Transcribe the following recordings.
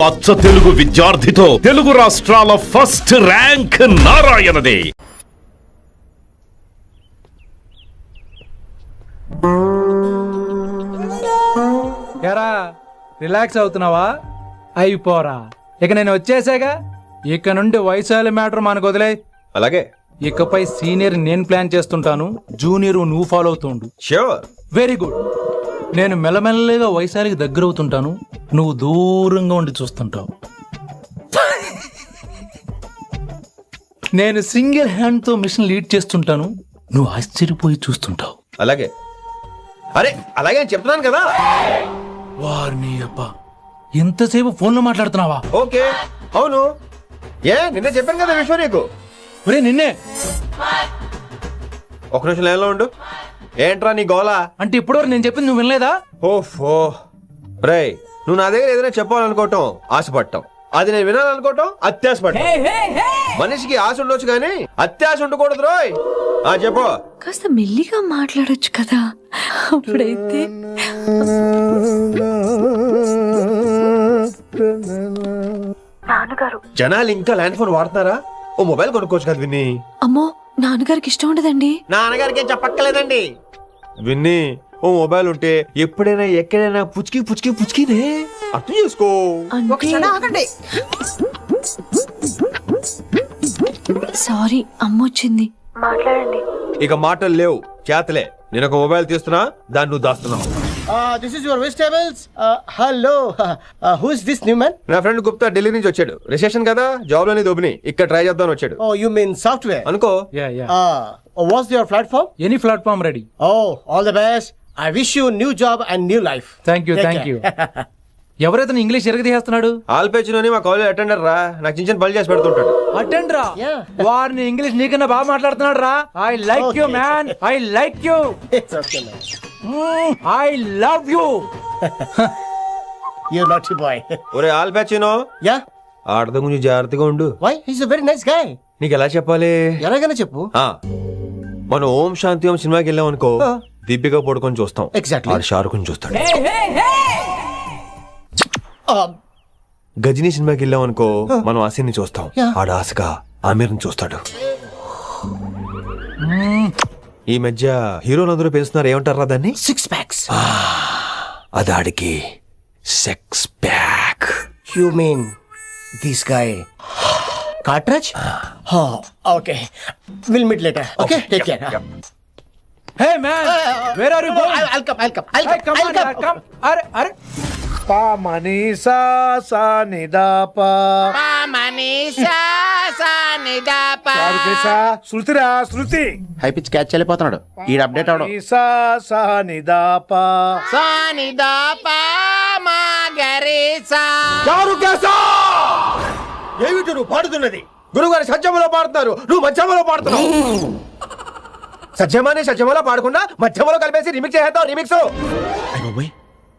అచ్చ తెలుగు విద్యార్థితో తెలుగు రాష్ట్రాల first rank నారాయణదే. ఎరా రిలాక్స్ అవుతున్నావా? అయిపోరా, ఇక నేను వచ్చేసాగా. ఇక నుండి వైశాలి మ్యాటర్ మనకు వదిలే. అలాగే. ఇకపై సీనియర్ నేను ప్లాన్ చేస్తుంటాను, జూనియర్ నువ్వు ఫాలో అవుతుండు. ష్యూర్. Very good. నేను మెల్లమెల్లగా వైశాలికి దగ్గర అవుతుంటాను, నువ్వు దూరంగా ఉండి చూస్తుంటావు. నేను సింగిల్ హ్యాండ్ తో మిషన్ లీడ్ చేస్తుంటాను, నువ్వు ఆశ్చర్యపోయి చూస్తుంటావు. అలాగే. అరే అలాగే అని చెప్తున్నాను కదా. వారిని అప్ప, ఎంతసేపు ఫోన్లో మాట్లాడుతున్నావా? ఓకే అవును. నిన్నే చెప్పాను కదా విశ్వ నీకు. ఒరే నిన్నే. ఒక నిమిషం లైన్లో ఉండు. ఏంట్రా నీ గోలా? అంటే ఇప్పటివరకు నేను చెప్పింది నువ్వు వినలేదా? ఓఫో రేయ్, నువ్వు నా దగ్గర ఏదైనా చెప్పాలనుకోవటం ఆశపడటం, అది నేను వినాలనుకోవటం అత్యాశపడటం. మనిషికి ఆశ ఉండొచ్చు కానీ అత్యాశ ఉండకూడదు రోయ్. చెప్పు. కాస్త మెల్లిగా మాట్లాడొచ్చు కదా, అప్పుడైతే. నాన్నగారు, జనాలు ఇంకా ల్యాండ్ ఫోన్ వాడుతున్నారా? ఓ మొబైల్ కొనుక్కోవచ్చు కదా విన్ని. అమ్మో నాన్నగారికి ఇష్టం ఉండదండి. నాన్నగారికి ఏం చెప్పక్కలేదండి. విన్ని, ఓ మొబైల్ ఉంటే ఎప్పుడైనా ఎక్కడైనా పుచ్చుకి పుచ్చుకి పుచ్చుకినే అర్థం చేసుకో. సారీ, అమ్మొచ్చింది. మాట్లాడండి. ఇక మాటలు లేవు, చేతలే. నేను ఒక మొబైల్ తీస్తున్నా, దాన్ని నువ్వు దాస్తున్నావు. This is your vegetables. Hello. Who is this new man? నా ఫ్రెండ్ గుప్తా ఢిల్లీ నుంచి వచ్చాడు. రిసెప్షన్ కదా, జాబ్ లోని దొబ్బిని ఇక్కడ ట్రై చేద్దామని వచ్చాడు. Oh, you mean software? అనుకో. What's your platform? Any platform ready. Oh, all the best. I wish you new job and new life. Thank you, thank you. ఎవరైతే ఇంగ్లీష్ ఎరగదీస్తున్నాడు? ఆల్పేచినోని మా కాలేజ్ అటెండర్ రా, నాకు చిన్న చిన్న పనులు చేసి పెడుతుంటాడు. అటెండ్ రా. Yeah. వారిని ఇంగ్లీష్ నీకన్నా బాగా మాట్లాడుతున్నాడు రా. I like you man, I like you, It's okay, man. I love you. You naughty boy. ఒరే ఆల్పేచినో, Yeah? ఆడద కొంచెం జాగ్రత్తగా ఉండు. Why? He's a very nice guy. నీకు ఎలా చెప్పాలి? ఎలాగైనా చెప్పు. మనం ఓం శాంతి ఓం సినిమాకి వెళ్ళాం అనుకో, దీపిక పడుకొని చూస్తాం. Exactly. ఆడు షారుఖ్ చూస్తాడు. గజనీ సినిమాకి వెళ్ళాం అనుకో, మనం ఆసిని చూస్తాం. Yeah. ఆడు ఆశగా ఆమీర్ని చూస్తాడు. ఈ మధ్య హీరోలందరూ పెంచుతున్నారు, ఏమంటారా దాన్ని? 6 packs. అది ఆడికి sex pack. You mean this guy? Cartridge? Oh, okay. We'll meet later. Okay? Take care. Hey man, where are you going? I'll come. Hey, come on, yaar, come. అరే అరే పా మనీసా సా నిదాపా శృతిరా శృతి హై పిచ్ క్యాచ్ వెళ్ళిపోతున్నాడు. ఈ update అవడం. మనీసా సా నిదాపా ఏమిటి నువ్వు పాడుతున్నది? గురుగారు సత్యములో పాడుతున్నారు, నువ్వు మధ్యమలో పాడుతున్నావు. సత్యమాని సత్యమలో పాడకుండా మధ్యమలో కలిపేసి రిమిక్స్ చేస్తావు. రిమిక్స్.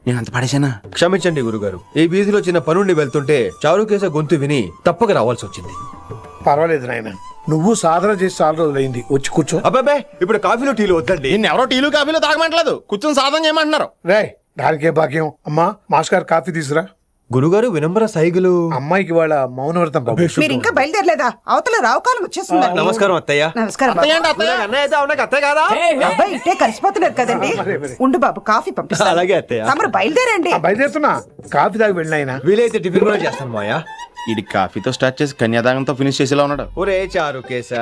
నేను అంత పాడేశానా? క్షమించండి గురుగారు, ఈ వీధిలో చిన్న పనుండి వెళ్తుంటే చారుకేశ గొంతు విని తప్పక రావాల్సి వచ్చింది. పర్వాలేదు నాయన, నువ్వు సాధన చేసి చాలా రోజులైంది, వచ్చి కూర్చో. అబ్బాబే, ఇప్పుడు కాఫీలో టీలు వద్దండి. నిన్న ఎవరో టీలు కాఫీలు తాగమంటలేదు, కూర్చొని సాధన చేయమంటున్నారు. రే దానికే భాగ్యం. అమ్మా మాస్టర్ కాఫీ తీసురా. గురుగారు వినమ్ర సైగులు. అమ్మాయికి వాళ్ళ మౌనవ్రతం బాబు. మీరు ఇంకా బయలుదేరలేదా? అవతల రావుకాలం వచ్చేస్తుంది. నమస్కారం అత్తయ్య. నమస్కారం బాబు. అన్నయ్య అయితే అవునా అత్తయ్య కాదా? అబ్బాయి ఇట్టే కలిసిపోతున్నారు కదండి. ఉండు బాబు, కాఫీ పంపిస్తా. అలాగే అత్తయ్య. తమరు బయలుదేరండి. బయలుదేరుతున్నా, కాఫీ తాగి వెళ్ళినాయన. వీలైతే టిఫిన్ కూడా చేస్తాను మాయా. ఇది కాఫీతో స్టార్ట్ చేసి కన్యాదానంతో ఫినిష్ చేసేలా ఉన్నాడు. ఒరే చారుకేశ,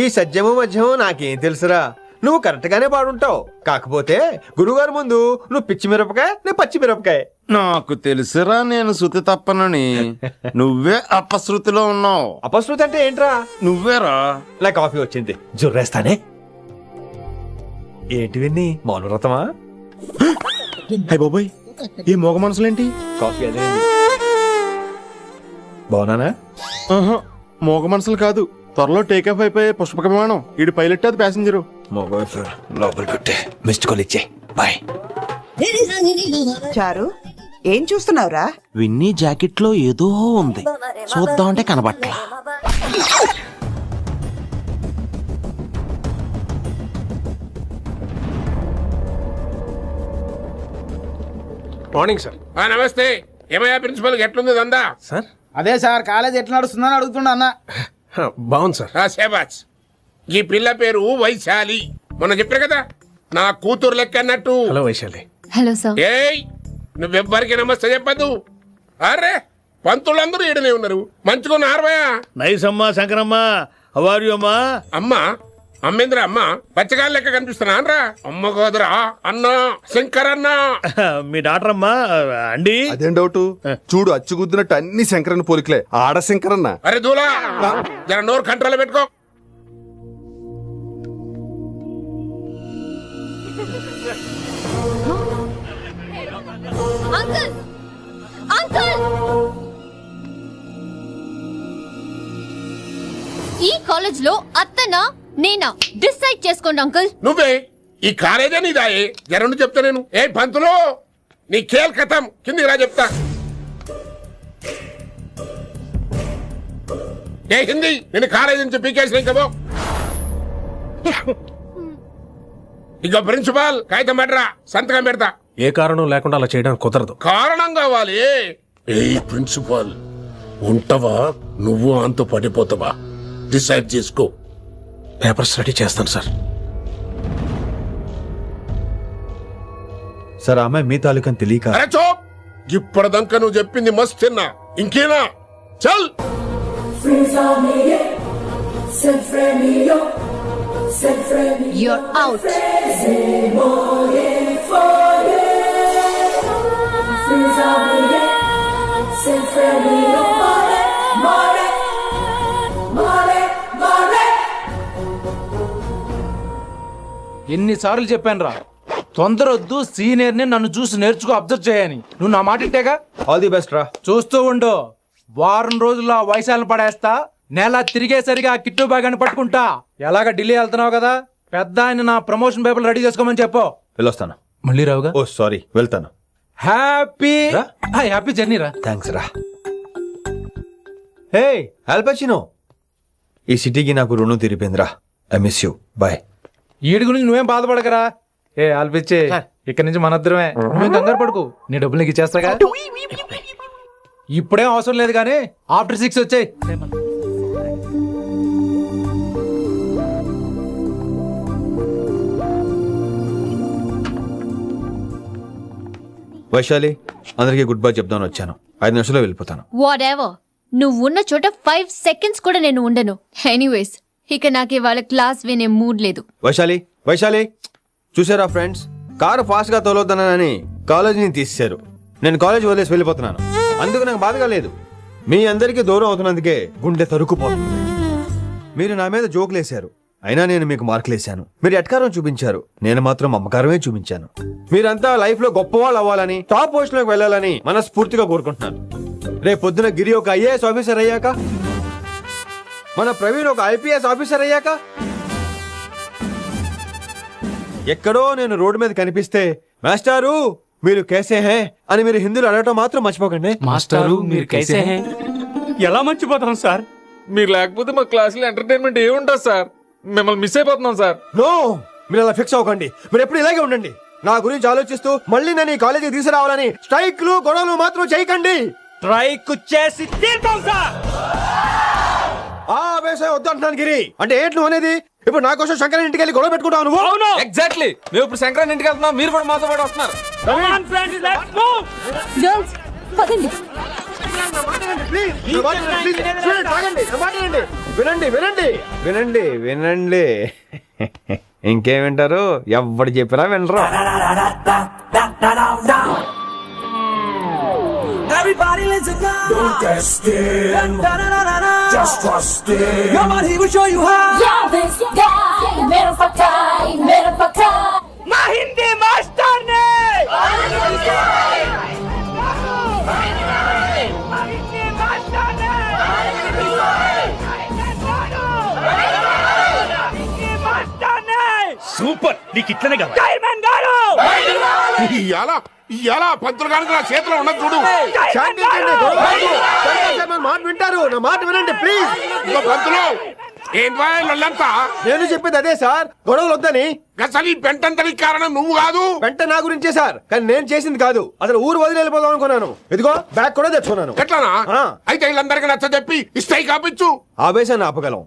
ఈ సత్యము మధ్యము నాకేం తెలుసురా? నువ్వు కరెక్ట్ గానే పాడుంటావు, కాకపోతే గురుగారు ముందు నువ్వు పిచ్చి మిరపకాయ, నేను పచ్చి మిరపకాయ. నాకు తెలుసురా నేను శృతి తప్పనని. నువ్వే అపశృతిలో ఉన్నావు. అపశృతి అంటే ఏంట్రా? నువ్వేరా. నా కాఫీ వచ్చింది, జుర్రేస్తానే. ఏంటి విన్ని, మౌనవ్రతమా? హై బాబోయ్, ఈ మోగ మనసులేంటి? కాఫీ అదే బాగున్నానా? మోగ మనసులు కాదు, త్వరలో టేకాఫ్ అయిపోయే పుష్పక విమానం. ఈడు పైలట్, అది ప్యాసింజరు. లోపల పెట్టే మిస్డ్ కాల్ ఇచ్చే. బాయ్. చారు, ఏం చూస్తున్నావురా? విన్నీ జాకెట్ లో ఏదో ఉంది, చూద్దామంటే కనబట్లా. Morning sir. నమస్తే. ఏమయ్యా ప్రిన్సిపల్ ఎట్లుంది దందా? సార్ అదే సార్ కాలేజ్ ఎట్లా నడుస్తుందని అడుగుతున్నా అన్న. బాగుంది సార్. శేబాజ్. ఈ పిల్ల పేరు వైశాలి. మొన్న చెప్పారు కదా నా కూతురు లెక్క అన్నట్టు. హలో వైశాలి. Hello sir. ఏయ్ నువ్వెవ్వరికి నమస్తే చెప్పద్దు. అరే పంతులందరూ ఈడనే ఉన్నారు. మంచుకున్న ఆర్వయా. నైస్ అమ్మా శంకరమ్మ. హౌ ఆర్ యు అమ్మా? అమ్మా అమ్మేంద్ర అమ్మ పచ్చగాళ్ళ లెక్క కనిపిస్తున్నా అనరా? అమ్మ కాదురా అన్న శంకర్ అన్న. మీ డాక్టర్ అమ్మా అండి. అదేం డౌట్? చూడు అచ్చుగుద్దినట్టు అన్ని శంకరన్న పోలికలే. ఆడ శంకరన్న. అరే దూలా జర నోరు కంట్రోల్ పెట్టుకో. అంకుల్ అంకుల్, ఈ కాలేజ్ లో అత్తనా నేనా డిసైడ్ చేసుకోండి అంకుల్. నువ్వే ఈ కాలేజే నీదాయే. జరండు చెప్తా నేను. ఏ పంతులు నీ ఖేల్ కథం. కిందికి రా చెప్తా. ఏ హిందీ నేను కాలేజీ నుంచి పీకేసిన ఇంకా పో. ఇక ప్రిన్సిపాల్ కాగితం పెట్టరా, సంతకం పెడతా. ఏ కారణం లేకుండా అలా చేయడానికి కుదరదు. కారణం కావాలి. ఏ ప్రిన్సిపాల్ ఉంటావా నువ్వు అంత పడిపోతావా? డిసైడ్ చేసుకో. పేపర్స్ రెడీ చేస్తాను సార్. సార్ ఆమె మీ తాలూకని తెలియక. అరే చోప్. ఇప్పటిదాకా నువ్వు చెప్పింది మస్త్ తిన్నా. ఇంకేనా? చల్. You're out. ఎన్నిసార్లు చెప్పాను రా, తొందరొద్దు, సీనియర్ ని నన్ను చూసి నేర్చుకో, అబ్జర్వ్ చేయని. నువ్వు నా మాట ఇట్టేగా. ఆల్ ది బెస్ట్ రా. చూస్తూ ఉండు, వారం రోజుల్లో ఆ వయసాలను పడేస్తా. నెల తిరిగేసరిగా కిట్టు బాగాని పట్టుకుంటా. ఎలాగ ఢిల్లీ వెళ్తున్నావు కదా, పెద్ద ఆయన నా ప్రమోషన్ పేపర్ రెడీ చేసుకోమని చెప్పు. వెళ్ళొస్తాను. మళ్ళీ రావుగా? ఓ సారీ, వెళ్తాను. హ్యాపీ హ్యాపీ జర్నీ రా. థ్యాంక్స్ రా. హే ఆల్పచినో, ఈ సిటీకి నాకు రుణం తీరిపోయిందిరా. I miss you. బాయ్. ఈడి గురించి నువ్వేం బాధపడకరా. ఏ ఆల్పిచ్చే, ఇక్కడి నుంచి మనద్దరమే. నువ్వేం కంగారు పడుకు, నీ డబ్బులు నీకు ఇచ్చేస్తాగా. ఇప్పుడేం అవసరం లేదు కానీ ఆఫ్టర్ 6 వచ్చాయి. వైశాలి, అందరికీ గుడ్ బై చెప్దామని వచ్చాను. 5 నిమిషాల్లో వెళ్ళిపోతాను. వాట్ ఎవర్, నువ్వు ఉన్న చోట 5 సెకండ్స్ కూడా నేను ఉండను. ఎనీవేస్, ఇక నాకు ఇవాళ క్లాస్ వినే మూడ్ లేదు. వైశాలి, వైశాలి, చూసారా ఫ్రెండ్స్, కారు ఫాస్ట్ గా తోలొద్దనని కాలేజీని తీసేశారు. నేను కాలేజ్ వదిలేసి వెళ్ళిపోతున్నాను. అందుకు నాకు బాధగా లేదు. మీ అందరికీ దూరం అవుతున్నందుకే గుండె తరుక్కుపోతుంది. మీరు నా మీద జోకులేశారు, అయినా నేను మీకు మార్కులేశాను. మీరు ఎట్కారం చూపించారు, నేను మాత్రం అమ్మకారమే చూపించాను. మీరంతా లైఫ్ లో గొప్పవాళ్ళు అవ్వాలని, టాప్ పొజిషన్ లోకి వెళ్ళాలని మనస్ఫూర్తిగా కోరుకుంటున్నాను. రేపు పొద్దున గిరి ఒక IAS ఆఫీసర్ అయ్యాక, మన ప్రవీణ్ ఒక IPS ఆఫీసర్ అయ్యాక, ఎక్కడో నేను రోడ్డు మీద కనిపిస్తే మాస్టారు మీరు కేసే హే అని మీరు హిందీలో అడగటం మాత్రం మర్చిపోకండి. మాస్టారు మీరు కైసే హే? ఎలా మర్చిపోతాం సార్? మీరు లేకపోతే మా క్లాసులో ఎంటర్టైన్మెంట్ ఏముంటుంది సార్? మిమ్మల్ని మిస్ అయిపోతున్నాం సార్. నో, మీరు అలా ఫిక్స్ అవ్వకండి. మీరు ఎప్పుడు ఇలాగే ఉండండి. నా గురించి ఆలోచిస్తూ మళ్ళీ నేను ఈ కాలేజీకి తీసుకురావాలని స్ట్రైక్లు గొడవలు మాత్రం చేయకండి. స్ట్రైక్ చేసి తీరుతాం సార్. ఆ వ్యవసాయం వద్దు అంటున్నాను గిరి. అంటే ఏంటి నువ్వు అనేది? ఇప్పుడు నా కోసం శంకర్ ఇంటికి వెళ్ళి గొడవ పెట్టుకుంటావు నువ్వు? అవును, ఎగ్జాక్ట్లీ. మేము ఇప్పుడు శంకరన్ ఇంటికి వెళ్తున్నాం, మీరు కూడా మాతో పాటు వస్తున్నారు. గర్ల్స్ పదండి. వినండి వినండి వినండి వినండి. ఇంకేం వింటారు? ఎవడు చెప్పినా వినరు. Everybody listen now. Don't test it. Just trust it. Come on, he will show you how. Yeah, this guy, मेरा पक्का. मैं हिंदी मास्टर ने. సూపర్, నీకు ఇట్లనే కావాలి. చైర్మన్ గారు. ఇయాల పంతులు గారికి నా చేతిలో ఉన్నది చూడు. మాట వింటారు, నా మాట వినండి ప్లీజ్. పంతులు ఏంటంతా? నేను చెప్పేది అదే సార్, గొడవలు వద్దని. అసలు ఈ పెంటంతరికి కారణం నువ్వు కాదు. వెంట నా గురించే సార్, కానీ నేను చేసింది కాదు. అసలు ఊరు వదిలి వెళ్ళిపోదాం అనుకున్నాను. ఇదిగో బ్యాగ్ కూడా తెచ్చుకున్నాను. ఎట్లానా? ఆ. అయితే వీళ్ళందరికీ నచ్చ చెప్పి ఇస్తాయి కాపించు. ఆవేశాన్ని ఆపగలం,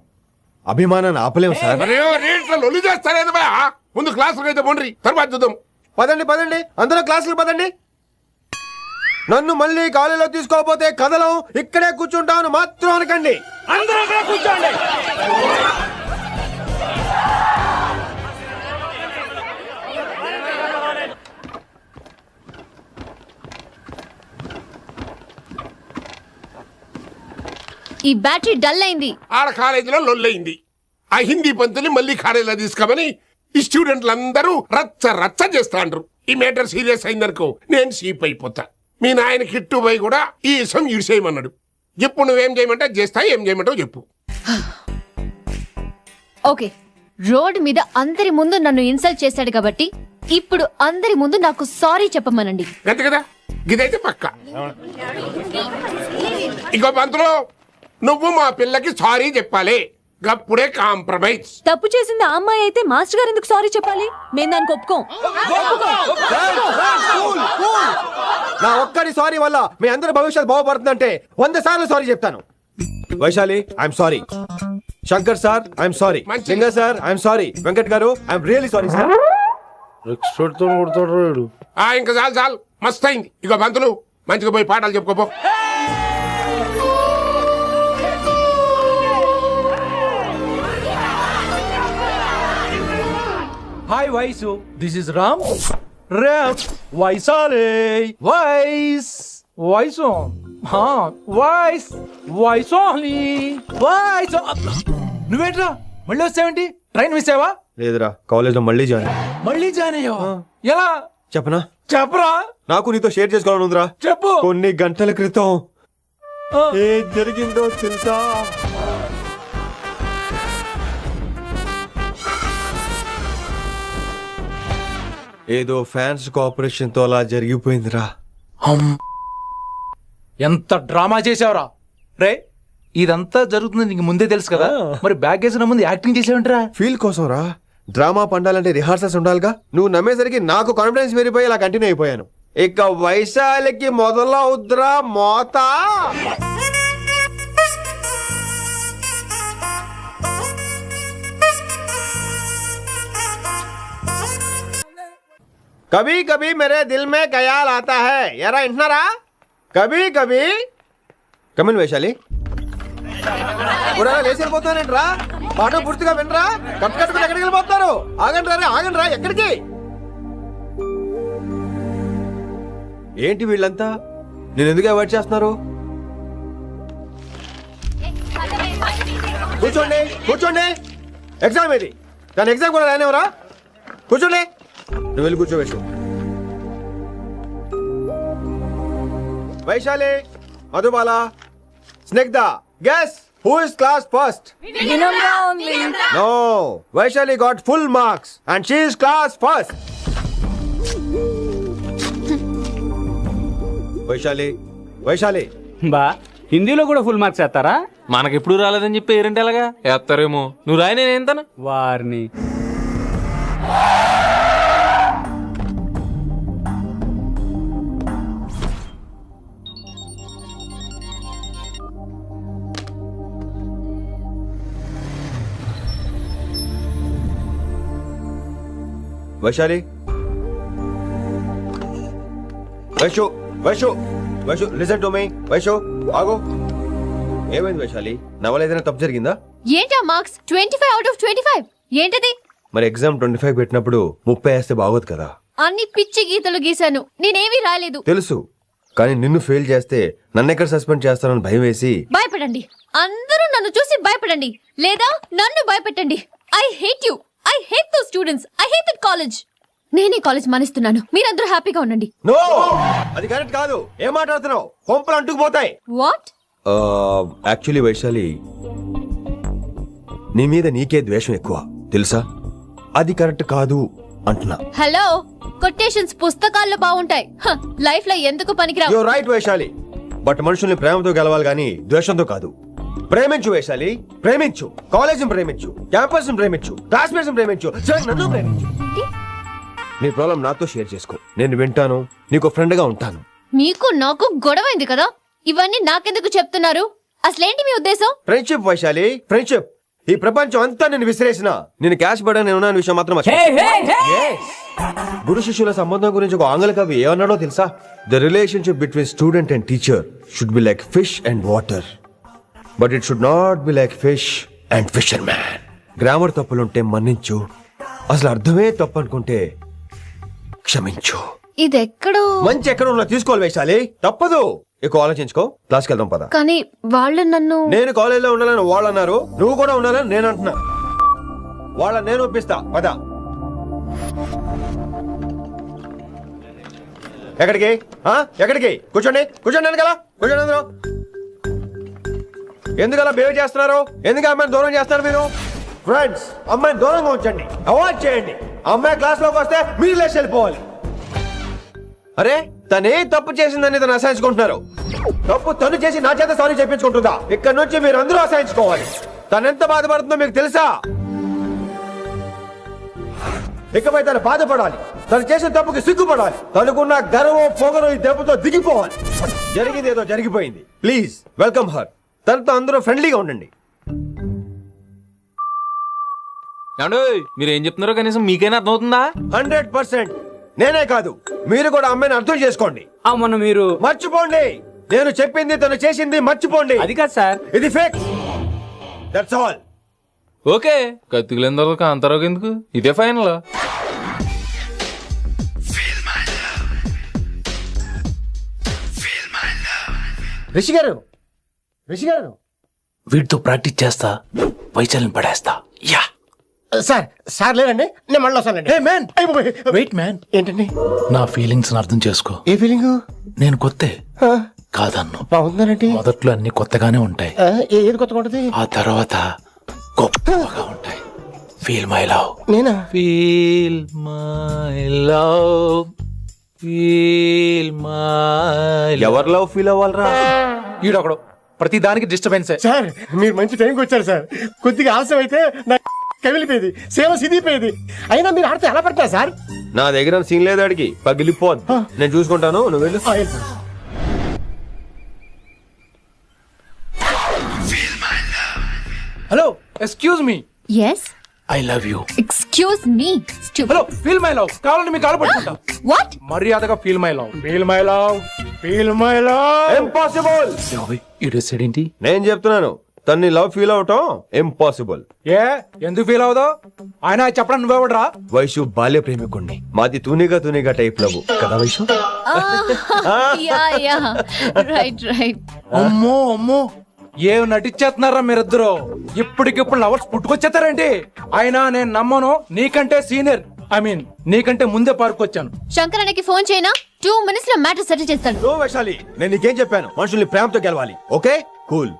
అభిమానాన్ని ఆపలేం సార్. రేట్ల లొల్లి చేస్తారేది బా. ముందు క్లాసులకు అయితే పోండి, తర్వాత చూద్దాం. పదండి పదండి, అందరూ క్లాసులు పదండి. నన్ను మళ్ళీ కాలేజీలో తీసుకోకపోతే కదలం, ఇక్కడే కూర్చుంటామని మాత్రం అనకండి. అందరూ అక్కడే కూర్చోండి. ఈ బ్యాటరీ డల్ అయింది. ఆడ కాలేజీలో లొల్లయింది. ఆ హిందీ పంతుని మళ్ళీ కాలేజీలో తీసుకోమని ఈ స్టూడెంట్లందరూ రచ్చ రచ్చ చేస్తాండ్రు. ఈ మేటర్ సీరియస్ అయిందనుకో నేను సీప్ అయిపోతా. మీ నాయన కిట్టుబాయి కూడా ఈ విషయం ఇడిసేయమన్నాడు. ఇప్పుడు నువ్వేం చేయమంటే చేస్తా, ఏం చేయమంటావు చెప్పు. ఓకే, రోడ్ మీద అందరి ముందు నన్ను ఇన్సల్ట్ చేశాడు కాబట్టి ఇప్పుడు అందరి ముందు నాకు సారీ చెప్పమనండి. అంతే కదా, ఇదైతే పక్క. ఇంకో పంతులు, నువ్వు మా పిల్లకి సారీ చెప్పాలి. గప్పుడే కాంప్రమైజ్. తప్పు చేసింది ఆ అమ్మాయి అయితే మాస్టర్ గారు ఎందుకు సారీ చెప్పాలి? మేము దానికి ఒప్పుకోం. నా ఒక్కడి సారీ వల్ల మీ అందరి భవిష్యత్తు బాగుపడుతుందంటే 100 సార్లు సారీ చెప్తాను. Vaishali, I'm sorry. Shankar sir, I'm sorry. లింగ సార్, ఐఎమ్ సారీ. వెంకట్ గారు, I'm really sorry sir. Expert తో కొడతాడు. ఇంకా చాలు చాలు, మస్త్ అయింది. ఇగో పంతులు, మంచిగా పోయి పాఠాలు చెప్పుకోపో. Hi Vaisu, this is Ram. రేమ్ వైసాలే వైస్ వైసు వైస్ వైసోలీ వైస్. నువ్వేంట్రా మళ్ళీ వచ్చావేంటి? ట్రైన్ మిస్ అయ్యావా? లేదురా, కాలేజ్ లో మళ్ళీ జాయిన్. మళ్ళీ జాయిన్ అయ్యావా? ఎలా చెప్పనా? చెప్పరా. నాకు నీతో షేర్ చేసుకోవాలని ఉందిరా. చెప్పు. కొన్ని గంటల క్రితం ఏం జరిగిందో తెలుసా? ఏదో ఫ్యాన్స్ కోఆపరేషన్ తో అలా జరిగిపోయిందిరా. ఎంత డ్రామా చేసావురా రే. ఇదంతా జరుగుతుంది నీకు ముందే తెలుసు కదా, మరి బ్యాగ్ వేసిన ముందు యాక్టింగ్ చేసావంటరా? ఫీల్ కోసం రా. డ్రామా పండాలంటే రిహార్సల్స్ ఉండాలిగా. నువ్వు నమ్మేసరికి నాకు కాన్ఫిడెన్స్ పెరిగిపోయి ఇలా కంటిన్యూ అయిపోయాను. ఇక వైశాలికి మొదలవుద్రా మోత. కభీ కభీ మేరే దిల్ మే ఖయాల్ ఆతా హై. ఎరా ఇంటున్నారా? కభీ కభీ. కమిన్ వైశాలి. లేచి వెళ్ళిపోతానంట్రా. పాట పూర్తిగా వినరా? కట్టుకుని ఎక్కడికి వెళ్ళిపోతారు? ఆగండి రా, ఆగండి రా. ఎక్కడికి? ఏంటి వీళ్ళంతా నేను ఎందుకు అవాయిడ్ చేస్తున్నారు? కూర్చోండి కూర్చోండి. ఎగ్జామ్ ఇది, దాని ఎగ్జామ్ కూడా రానివరా? కూర్చోండి. నువ్వు వెళ్ళి కూర్చోవేసు. Vaishali, Madhubala, Snigdha, guess who is class first? No, Vaishali got full marks and she is class first. Vaishali బా, హిందీలో కూడా ఫుల్ మార్క్స్ వేస్తారా? మనకెప్పుడు రాలేదని చెప్పి ఏరంటే ఎలాగా వేస్తారేమో. నువ్వు రాయి, నేను ఏంతను వారిని. Vaishali, Vaishu Vaishu Vaishu listen to me. Vaishu ఆగో. ఏమైంది వైశాలి? నా వల్ల ఏదైనా తప్పు జరిగిందా? ఏంటా మార్క్స్? 25 out of 25 ఏంటది? మరి ఎగ్జామ్ 25 పెట్టినప్పుడు 30 వేస్తే బాగోదు కదా. అన్ని పిచ్చి గీతలు గీశాను, నేనేమీ రాలేదు. తెలుసు, కానీ నిన్ను ఫెయిల్ చేస్తే నన్ను ఎక్కడ సస్పెండ్ చేస్తానని భయం వేసి. భయపడండి, అందరూ నన్ను చూసి భయపడండి, లేదా నన్ను భయపెట్టండి. I hate you. I hate those students. I hate that college. నేనే కాలేజ్ మానేస్తున్నాను. మీరందరూ హ్యాపీగా ఉండండి. నో, అది కరెక్ట్ కాదు. ఏం మాట్లాడుతున్నావు? కొంపలు అంటుకుపోతాయి. వాట్? యాక్చువల్లీ వైశాలి, నీ మీద నీకే ద్వేషం ఎక్కువ తెలుసా? అది కరెక్ట్ కాదు అంటున్నా. హలో, కొటేషన్స్ పుస్తకాల్లో బాగుంటాయి, లైఫ్ లో ఎందుకు పనికిరావు. You are right Vaishali, but మనుషుల్ని ప్రేమతో గెలవాలి గానీ ద్వేషంతో కాదు. ప్రేమించు వైశాలి, ప్రేమించు. కాలేజీని ప్రేమించు, క్యాంపస్ ప్రేమించు, క్లాస్మేట్స్ ప్రేమించు, చివరికి నన్ను ప్రేమించు. నీ ప్రాబ్లం నాతో షేర్ చేసుకో, నేను వింటాను, నీకు ఫ్రెండ్ గా ఉంటాను. మీకు నాకు గొడవైంది కదా, ఇవన్నీ నాకెందుకు చెప్తున్నారు? అసలేంటి మీ ఉద్దేశం? Friendship Vaishali, friendship. ఈ ప్రపంచం అంతా నేను విసిరేసిన నేను క్యాష్ పడా నేను ఉన్న విషయం మాత్రం Yes. గురు శిష్యుల సంబంధం గురించి ఒక ఆంగ్ల కవి ఏమన్నాడో తెలుసా? The relationship between student and teacher should be like fish and water, but it should not be like fish and fisherman. Grammar తప్పులుంటే మన్నించు, అసలు అర్థమే తప్పు అనుకుంటే క్షమించు. ఇది ఎక్కడో మంచి ఎక్కడ ఉన్నా తీసుకోవాలి వైశాలి, తప్పదు. ఎక్కువ ఆలోచించుకో, క్లాస్కి వెళ్దాం పద. కానీ వాళ్ళు నన్ను నేను కాలేజీలో ఉండాలని వాళ్ళు అన్నారు, నువ్వు కూడా ఉండాలని నేను అంటున్నా. వాళ్ళని నేను ఒప్పిస్తా, పద. ఎక్కడికి ఎక్కడికి? కూర్చోండి కూర్చోండి కదా, కూర్చోండి అందరూ. ఎందుకలా బిహేవ్ చేస్తున్నారు? ఎందుకు అమ్మాయిని దూరం చేస్తారు మీరు? ఫ్రెండ్స్, అమ్మాయిని దూరంగా ఉంచండి, అవాయిడ్ చేయండి. అమ్మాయి క్లాస్ లోకి వస్తే మీరు లేచి వెళ్ళిపోవాలి. అరే, తనే తప్పు చేసిందని తను అసహించుకుంటున్నారు. తప్పు తను చేసి నా చేత సారీ చెప్పించుకుంటుందా? ఇక్కడ నుంచి మీరు అందరూ అసహించుకోవాలి. తనెంత బాధపడుతుందో మీకు తెలుసా? ఇకపై తను బాధపడాలి, తను చేసిన తప్పుకి సిగ్గుపడాలి. తనకున్న గర్వం పొగరు ఈ దెబ్బతో దిగిపోవాలి. జరిగింది ఏదో జరిగిపోయింది. Please welcome her. తనతో అందరూ ఫ్రెండ్లీగా ఉండండి. మీరు ఏం చెప్తున్నారో కనీసం మీకైనా అర్థమవుతుందా? 100%. నేనే కాదు, మీరు కూడా అమ్మాయిని అర్థం చేసుకోండి. మొన్న మీరు మర్చిపోండి, నేను చెప్పింది తను చేసింది మర్చిపోండి. అది కాదు సార్, ఇది ఫేక్. That's all. ఓకే, కత్తిలేని తర్వాత కాంతారావు ఎందుకు? ఇదే ఫైనల్. రిషి గారు, రిషి గారు, వీటితో ప్రాక్టీస్ చేస్తా, వైశాలిని పడేస్తా. యా సార్, సార్ లేరండి, నేను మళ్ళీ వస్తానండి. వెయిట్ మ్యాన్, ఏంటండి? నా ఫీలింగ్స్ అర్థం చేసుకో. ఏ ఫీలింగ్? నేను కొత్తే కాదన్ను. బాగుందనండి. మొదట్లో అన్ని కొత్తగానే ఉంటాయి, ఏది కొత్తగా ఉంటది? ఆ తర్వాత గొప్పగా ఉంటాయి. Feel my love. నేనా? Feel my love, feel my. ఎవరి లవ్ ఫీల్ అవ్వాలరా? ఈడొకడు ప్రతి దానికి డిస్టర్బెన్స్. సార్, మీరు మంచి టైంకి వచ్చారు సార్. కొద్దిగా ఆలస్యం అయితే నా కమిలిపోయేది, సేవ సిదిపోయేది. అయినా మీరు ఆడితే ఎలా పడతా సార్? నా దగ్గర సీన్ లేదు, అడిగి పగిలిపోద్దు. నేను చూసుకుంటాను, నువ్వు వెళ్ళు. Hello, excuse me. Yes, I love you. Excuse me. Hello, feel my love. కావాలంటే మీ కాలు పట్టుకుంటా. వాట్? మర్యాదగా feel my love, feel my love, feel my love. Impossible. ఇటు సైడ్ ఏంటి? నేను చెప్తున్నాను, తన్ని లవ్ ఫీల్ అవటం ఇంపాసిబుల్. ఏ ఎందుకు ఫీల్ అవదో? ఆయన చెప్పడం నువ్వెవడరా? వైషు బాల్య ప్రేమికుణ్ణి, మాది తూనిగా టైప్ లవ్ కదా Vaishu? Yeah yeah, right right. అమ్మో అమ్మో, ఏం నటించేస్తున్నారా మీరిద్దరు? ఇప్పటికిప్పుడు లవర్స్ పుట్టుకొచ్చేస్తారేంటి? అయినా నేను నమ్మను, నీకంటే సీనియర్, ఐ మీన్ నీకంటే ముందే పార్కొచ్చాను. శంకరన్నకి ఫోన్ చేయనా? 2 minutes లో మ్యాటర్ సెటిల్ చేస్తాను. నో వైశాలి, నేను నీకేం చెప్పాను? మనుషుల్ని ప్రేమతో గెలవాలి. Okay cool.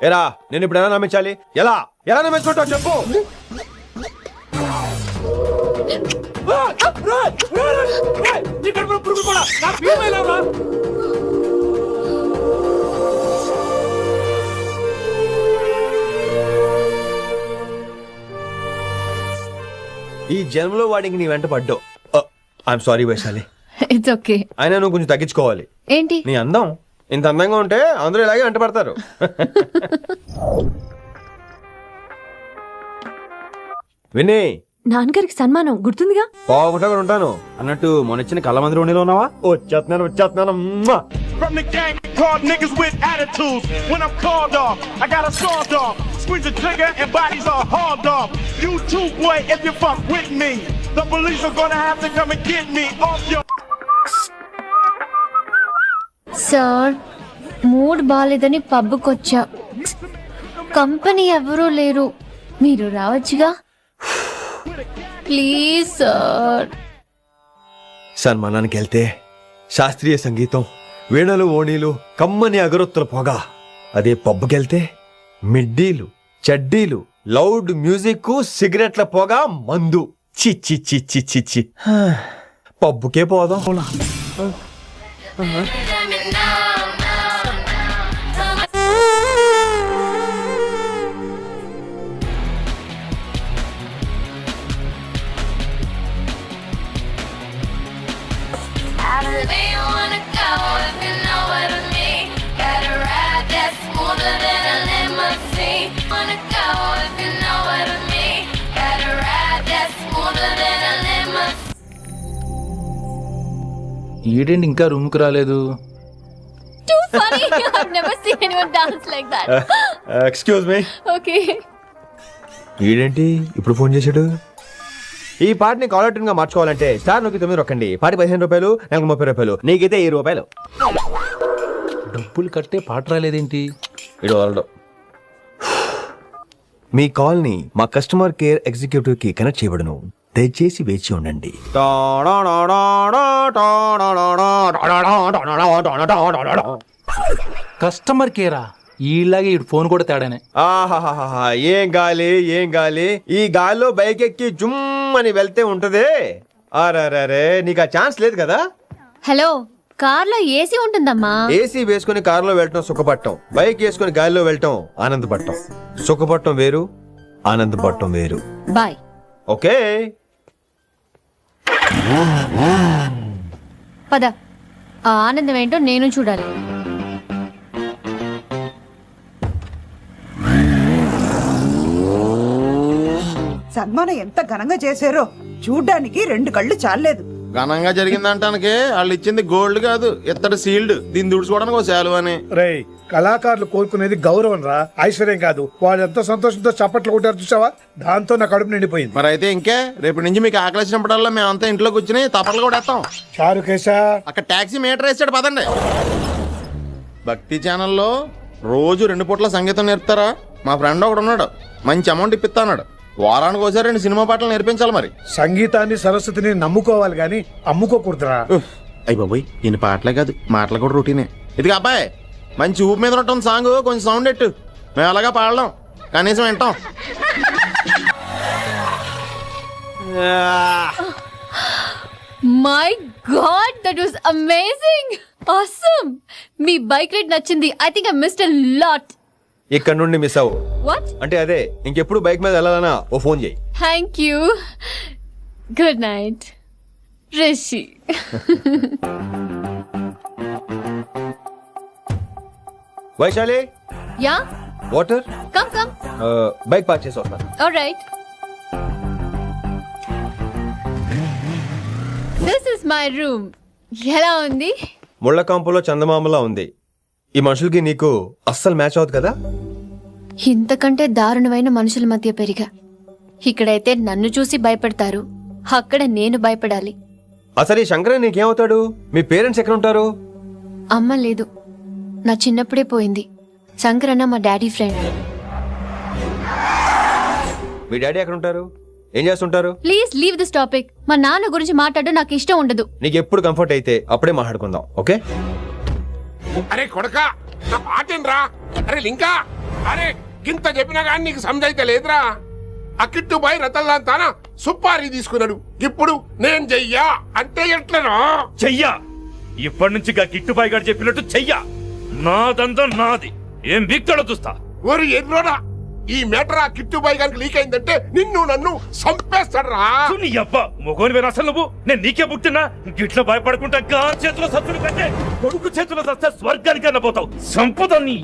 ఎరా, నేను ఇప్పుడు ఎలా నమ్మించాలి? ఎలా ఎలా నమ్మించుకుంటావు చెప్పు. ఈ జన్మలో వాడికి నీ వెంట పడ్డావు. I'm sorry Vaishali. It's okay. అయినా నువ్వు కొంచెం తగ్గించుకోవాలి. ఏంటి? నీ అందం ఇంత అందంగా ఉంటే అందరూ ఇలాగే వెంట పడతారు. విని, నాన్నగారికి సన్మానం గుర్తుందిగా? బాగుంటా కూడా ఉంటాను అన్నట్టు మొన్న ఇచ్చిన కళ్ళ మంది ఉండిలో ఉన్నావా? వచ్చేస్తున్నాను. From the gang called niggas with attitudes. When I'm called off, I got a sawed off. Squeeze the trigger and bodies are hauled off. You too, boy, if you fuck with me. The police are gonna have to come and get me off your. Sir, mood బాలేదని పబ్కొచ్చా. Company ఎవరూ లేరు, మీరు రావచ్చుగా. Please sir. సన్మానానికి వెళ్తే శాస్త్రీయ సంగీతం, వీణలు, ఓణీలు, కమ్మని అగరొత్తుల పొగ. అదే పబ్కెళ్తే మిడ్డీలు, చడ్డీలు, లౌడ్ మ్యూజిక్, సిగరెట్ల పొగ, మందు. చిచ్చి చిచ్చి చిచ్చి. పబ్బుకే పోదాం. ఈడేంటి ఇంకా రూమ్ కి రాలేదు? Too funny. I've never seen anyone dance like that. Excuse me. Okay. ఈడేంటి ఇప్పుడు ఫోన్ చేశాడు? ఈ పాటని కాలర్ ట్యూన్ గా మార్చుకోవాలంటే స్టార్ నొక్కి 9 రొక్కండి. పాటి 15 రూపాయలు, నెలకు 30 రూపాయలు, నీకైతే 7 రూపాయలు. డబ్బులు కట్టే పాట రాలేదేంటి? ఇడు వదలడు. మీ కాల్ ని మా కస్టమర్ కేర్ ఎగ్జిక్యూటివ్ కి కనెక్ట్ చేయబడును. దయచేసి వేచి ఉండండి. కస్టమర్ కేరా? ఈలాగే ఇటు ఫోన్ కూడా తేడానే. ఆహాహాహా, ఏం గాలి ఏం గాలి. ఈ గాలిలో బైక్ ఎక్కి జుమ్ అని వెళ్తే ఉంటదే. అరే నీకు ఆ ఛాన్స్ లేదు కదా. హలో, కార్లో ఏసీ ఉంటుందమ్మా. ఏసీ వేసుకుని కారులో వెళ్ళటం సుఖపట్టం, బైక్ వేసుకుని గాలిలో వెళ్ళటం ఆనందపడటం. సుఖపట్టం వేరు, ఆనందపడటం వేరు. బాయ్. ఓకే పద, ఆ ఆనందం ఏంటో నేను చూడాలి. సన్మానం ఎంత ఘనంగా చేశారో చూడ్డానికి 2 కళ్ళు చాలలేదు. ఘనంగా జరిగిందంటానికి వాళ్ళు ఇచ్చింది గోల్డ్ కాదు, ఇత్తడి సీల్డ్. దీన్ని దుడుచుకోవడానికి ఒక శాలువ అని. రేయ్, కళాకారులు కోరుకునేది గౌరవం రా, ఐశ్వర్యం కాదు. వాళ్ళు ఎంతో సంతోషంతో చప్పట్లు కొట్టారు చూసావా, దాంతో నా కడుపు నిండిపోయింది. మరి అయితే ఇంకే రేపటి నుంచి మీకు ఆకలి వచ్చినప్పుడల్లా మేమంతా ఇంట్లో కూర్చుని తప్పట్లు కూడా వేస్తాం. చారుకేశా, అక్కడ టాక్సీ మీటర్ వేసాడు పదండి. భక్తి ఛానల్లో రోజు 2 పూట్ల సంగీతం నేర్పుతారా? మా ఫ్రెండ్ ఒకడు ఉన్నాడు, మంచి అమౌంట్ ఇప్పిస్తా అన్నాడు. వారానికి ఒకసారి 2 సినిమా పాటలు నేర్పించాలి. మరి సంగీతాన్ని సరస్వతిని నమ్ముకోవాలి గాని అమ్ముకోకూడదురా. అయ్యి బాబోయ్, ఈయన పాటలే కాదు మాటలు కూడా రొటీనే. ఇదిగా అబ్బాయి, మంచి ఊపు మీద ఉంటుంది సాంగ్, కొంచెం సౌండ్ ఎట్టు. మేము అలాగా పాడలేం, కనీసం వింటాం. My God, that was amazing. Awesome. మీ బైక్ రైడ్ నచ్చింది. I think I missed a lot. ఇక్కడ నుండి మిస్ అవ్వు. వాట్? అంటే అదే, ఇంకెప్పుడు బైక్ మీద వెళ్ళాలన్నా ఓ ఫోన్ చేయి. Thank you. Good night Rishi. Vaishali, yeah, water. Come come. Bike park చేసి వస్తాను. Alright. This is my room. ఎలా ఉంది? ముళ్ళ కాంపులో చందమామలా ఉంది. ఈ మనుషులకి నీకు అస్సలు మ్యాచ్ అవుతుంది కదా. ఇంతకంటే దారుణమైన మనుషుల మధ్య పెరిగా. ఇక్కడైతే నన్ను చూసి భయపడతారు, అక్కడ నేను భయపడాలి. అసలు ఈ శంకరన్ నీకేమవుతాడు? మీ పేరెంట్స్ ఎక్కడ ఉంటారు? అమ్మ లేదు, నా చిన్నప్పుడే పోయింది. శంకరన్న మా డాడీ ఫ్రెండ్. మీ డాడీ ఎక్కడ ఉంటారు? ఏం చేస్తుంటారు? Please leave this topic. మా నాన్న గురించి మాట్లాడడం నాకు ఇష్టం ఉండదు. నీకు ఎప్పుడు కంఫర్ట్ అయితే అప్పుడే మాట్లాడుకుందాం, ఓకే? అరే కొడకా, నా పాటేనరా? అరే లింకా, అరే గింత చెప్పినా కానీ నీకు సమజైతే లేదురా. ఆ కిట్టుబాయి రతల్లాంతానా సుపారీ తీసుకున్నాడు. ఇప్పుడు నేను చెయ్యా అంటే ఎట్లనో చెయ్యా. ఇప్పటి నుంచి కిట్టుబాయి గారు చెప్పినట్టు చెయ్యా. నాదంతా నాది. ఏం బిక్తాడో చూస్తా. ఓరి ఎర్రోడా, ఈ మేటర్ ఆ కిట్టుబాయి గారికి లీక్ అయిందంటే నిన్ను నన్ను చంపేస్తాడరా. నీ అబ్బా మొగోని వేరు అసలు నువ్వు. నేను నీకే పుట్టినా గిట్ల భయపడకుండా గా చేతిలో సత్తులు కంటే కొడుకు చేతిలో సస్తే స్వర్గానికి అన్నపోతావు. సంపద నీ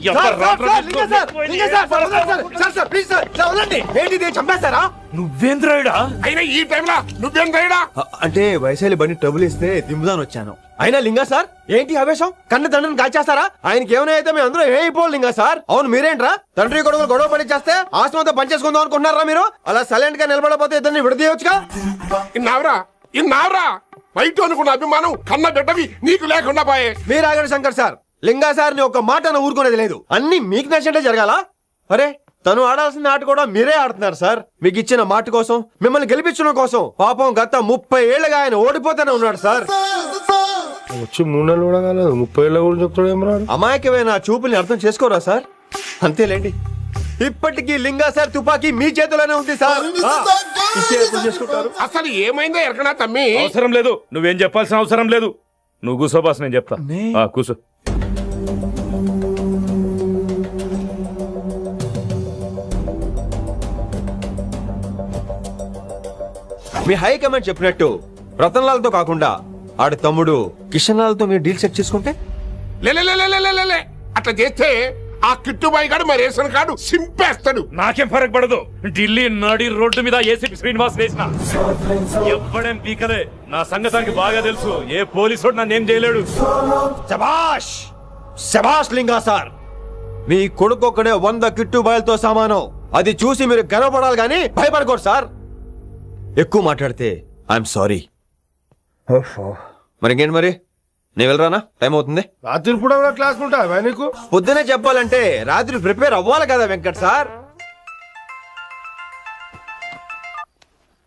చంపేస్తారా? నువ్వేంద్రాయుడా? అయినా ఈ టైంలో నువ్వేంద్రాయుడా? అంటే వైశాలి బండి ట్రబుల్ ఇస్తే దింపుదాని వచ్చాను. అయినా లింగా సార్, ఏంటి ఆవేశం? కన్న తండ్రిని కాల్చేస్తారా? ఆయనకి ఏమైనా అయితే మేము అందరూ ఏమైపోవాలి లింగా సార్. అవును, మీరేంట్రా తండ్రి కొడుకులు గొడవ పని చేస్తే ఆశ్రమంతో పనిచేసుకుందాం అనుకుంటున్నారా మీరు? అలా సైలెంట్ గా నిలబడపోతే ఇద్దరిని విడదీయొచ్చుగా. ఇన్నావురా బయట అనుకున్న అభిమానం కన్న బిడ్డవి నీకు లేకుండా పోయే. మీరు ఆగండి శంకర్ సార్. లింగా సార్ ని ఒక మాట ఊరుకునేది లేదు. అన్ని మీకు నచ్చినట్టే జరగాల. అరే, తను ఆడాల్సిన ఆట కూడా మీరే ఆడుతున్నారు సార్. మీకు ఇచ్చిన మాట కోసం, మిమ్మల్ని గెలిపించడం కోసం పాపం గత 30 ఏళ్లుగా ఆయన ఓడిపోతూనే ఉన్నాడు సార్. వచ్చి 3 నెలలు కూడా కాలేదు, 30 ఏళ్ళ గురించి చెప్తాడు. అమాయకమైన చూపుల్ని అర్థం చేసుకోరా సార్? అంతేలేండి. ఇప్పటికీ లింగా సార్ తుపాకీ మీ చేతిలోనే ఉంది సార్. చేసుకుంటారు. అసలు ఏమైందో ఎరకనా తమ్మి? అవసరం లేదు, నువ్వేం చెప్పాల్సిన అవసరం లేదు. నువ్వు కూసో బాస్, నేను చెప్తా. కూసో. మీ హైకమాండ్ చెప్పినట్టు రతన్లాల్తో కాకుండా ఆడి తమ్ముడు కిషన్ లాల్తో మీరు డీల్ సెట్ చేసుకుంటే? లే అట్లా చేస్తే ఆ కిట్టుబాయి గారు మా రేషన్ కార్డు సింపేస్తాడు. నాకేం ఫరక్ పడదు. ఢిల్లీ నడి రోడ్డు మీద ఏసీపీ శ్రీనివాస్ వేసిన ఎవ్వడేం పీకలే. నా సంగతానికి బాగా తెలుసు. ఏ పోలీసు నన్నేం చేయలేడు. శబాష్ శబాష్ లింగా సార్, మీ కొడుకు ఒక్కడే 100 కిట్టు బాయలతో సమానం. అది చూసి మీరు గర్వపడాలి కానీ భయపడకూడదు సార్. ఎక్కువ మాట్లాడితే ఐఎమ్ సారీ. మరి ఇంకేంటి మరి, నేను వెళ్ళరానా? టైం అవుతుంది. రాత్రి కూడా క్లాస్ ఉంటావా నీకు? పొద్దునే చెప్పాలంటే రాత్రి ప్రిపేర్ అవ్వాలి కదా వెంకట్ సార్.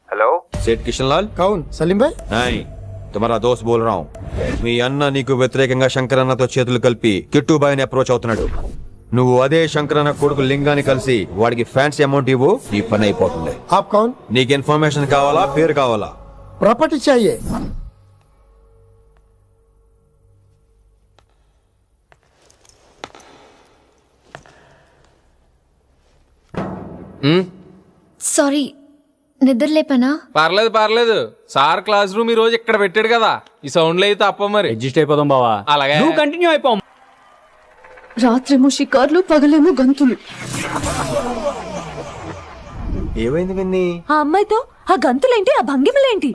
హలో సేठ కిషన్ లాల్. కౌన్ సలీం భాయ్? नहीं, तुम्हारा दोस्त बोल रहा हूँ. మీ అన్న నీకు వ్యతిరేకంగా శంకరన్నతో చేతులు కలిపి కిట్టుబాయిని అప్రోచ్ అవుతున్నాడు. నువ్వు అదే శంకరన్న కొడుకు లింగాన్ని కలిసి వాడికి ఫ్యాన్సీ అమౌంట్ ఇవ్వు, నీ పని అయిపోతుంది. आप कौन? నీకు ఇన్ఫర్మేషన్ కావాలా, పేరు కావాలా? प्रॉपर्टी चाहिए. సారీ, నిద్ర లేపనా? పర్లేదు పర్లేదు. సార్ క్లాస్ రూమ్ ఈ రోజు ఇక్కడ పెట్టాడు కదా, ఈ సౌండ్లు అయితే తప్ప మరి అడ్జస్ట్ అయిపోదాం బావా. అలాగే నువ్వు కంటిన్యూ అయిపో. రాత్రేమో షికార్లు, పగలేమో గంతులు. ఏమైంది విన్ని? ఆ అమ్మాయితో ఆ గంతులేంటి, ఆ భంగిమలేంటి?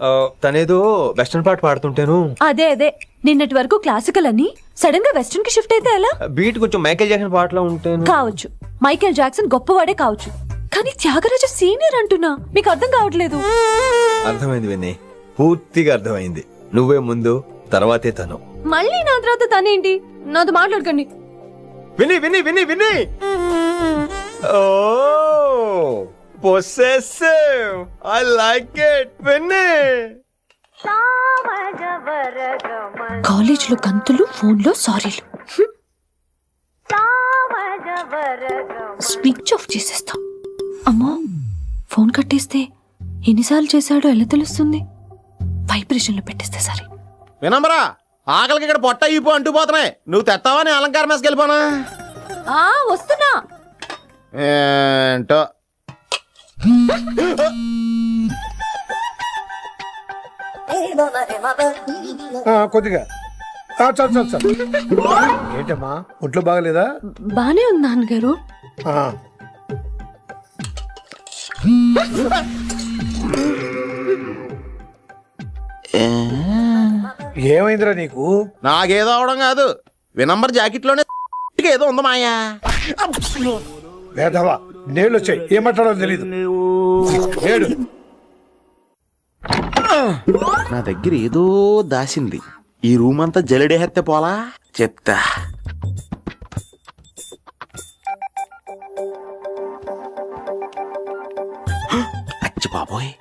తనేదో వెస్టర్న్ పాట పాడుతుంటేను. అదే అదే, నిన్నటి వరకు క్లాసికల్ అని సడన్ గా వెస్టర్న్ కి షిఫ్ట్ అయితే ఎలా? బీట్ కొంచెం మైకేల్ జాక్సన్ పాటలో ఉంటేను. కావచ్చు, మైకేల్ జాక్సన్ గొప్పవాడే కావచ్చు, కానీ త్యాగరాజ సీనియర్ అంటున్నా. మీకు అర్థం కావట్లేదు. అర్థమైంది విన్ని, పూర్తిగా అర్థమైంది. నువ్వే ముందు, తర్వాతే తను. మళ్ళీ నా తర్వాత తనేంటి? నాతో మాట్లాడకండి. విని విని విని విని ఓ పొసెసివ్, ఐ లైక్ ఇట్. విని కాలేజ్ లో గంతులు, ఫోన్ లో సారీలు. స్విచ్ ఆఫ్ చేసేస్తాం. అమ్మో, ఫోన్ కట్టేస్తే ఎన్నిసార్లు చేశాడో ఎలా తెలుస్తుంది? వైబ్రేషన్ లో పెట్టేస్తే సరే. వినమ్రా, ఆకలికి ఇక్కడ పొట్ట ఇప్పు అంటుపోతున్నాయి. నువ్వు తెస్తావా? నేను అలంకారం వేసుకెళ్ళిపోనా? వస్తున్నా. ఏంటో కొద్దిగా చాలు చాలు చాలు. ఏంటమ్మా, ఒంట్లో బాగలేదా? బానే ఉంది నాన్నగారు. ఏమైందిరా నీకు? నాకేదో అవడం కాదు, వినంబర్ జాకెట్ లోనే ఏదో ఉంది మాయా. వేదవా, నేళ్ళు వచ్చాయి, ఏమంటాడో తెలీదు. ఏడు నా దగ్గర ఏదో దాసింది. ఈ రూమ్ అంతా జలిడేహెత్తే పోలా చెప్తా. అచ్చి బాబోయ్,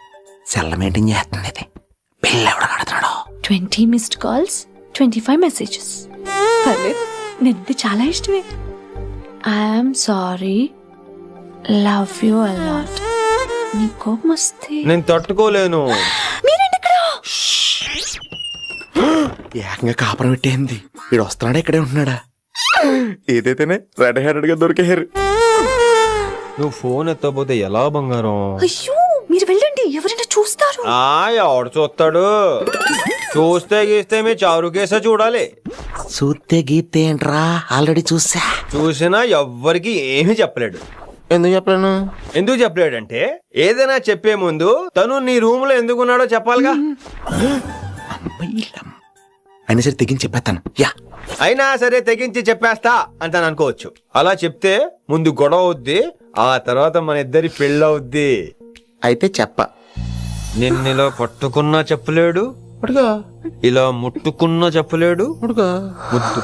సెల్ల మెయింటైన్ చేస్తుంది ఇది. పిల్ల ఎవడ కడుతున్నాడు? 20 మిస్డ్ కాల్స్, 25 మెసేజెస్. పర్లేదు, నిన్ను చాలా ఇష్టమే. I'm sorry, love you a lot. నీ కోపం వస్తే నేను తట్టుకోలేను. ఏకంగా కాపురం పెట్టేంది. వీడు వస్తున్నాడా, ఇక్కడే ఉంటున్నాడా? ఏదైతేనే రెడ్ హ్యాండెడ్ గా దొరికారు. నువ్వు ఫోన్ ఎత్తపోతే ఎలా బంగారం? అయ్యో, మీరు వెళ్ళండి, ఎవరైనా చూస్తారు. ఎవడు చూస్తాడు? చూస్తే గీస్తే మీ చారు కేసే చూడాలి. చూస్తే గీతే ఏంట్రా, ఆల్రెడీ చూసినా ఎవ్వరికి ఏమీ చెప్పలేడు. ఎందుకు చెప్పలేను? ఎందుకు చెప్పలేడంటే, ఏదైనా చెప్పే ముందు తను నీ రూమ్ లో ఎందుకున్నాడో చెప్పాలిగా. అయినా సరే తెగించి చెప్పేస్తాను. అయినా సరే తెగించి చెప్పేస్తా అంటాను అనుకోవచ్చు. అలా చెప్తే ముందు గొడవ అవుద్ది, ఆ తర్వాత మన ఇద్దరి పెళ్ళవుద్ది. అయితే చెప్ప. నిన్నిలా పట్టుకున్నా చెప్పలేడు, ఇలా ముట్టుకున్నా చెప్పలేడు, ముద్దు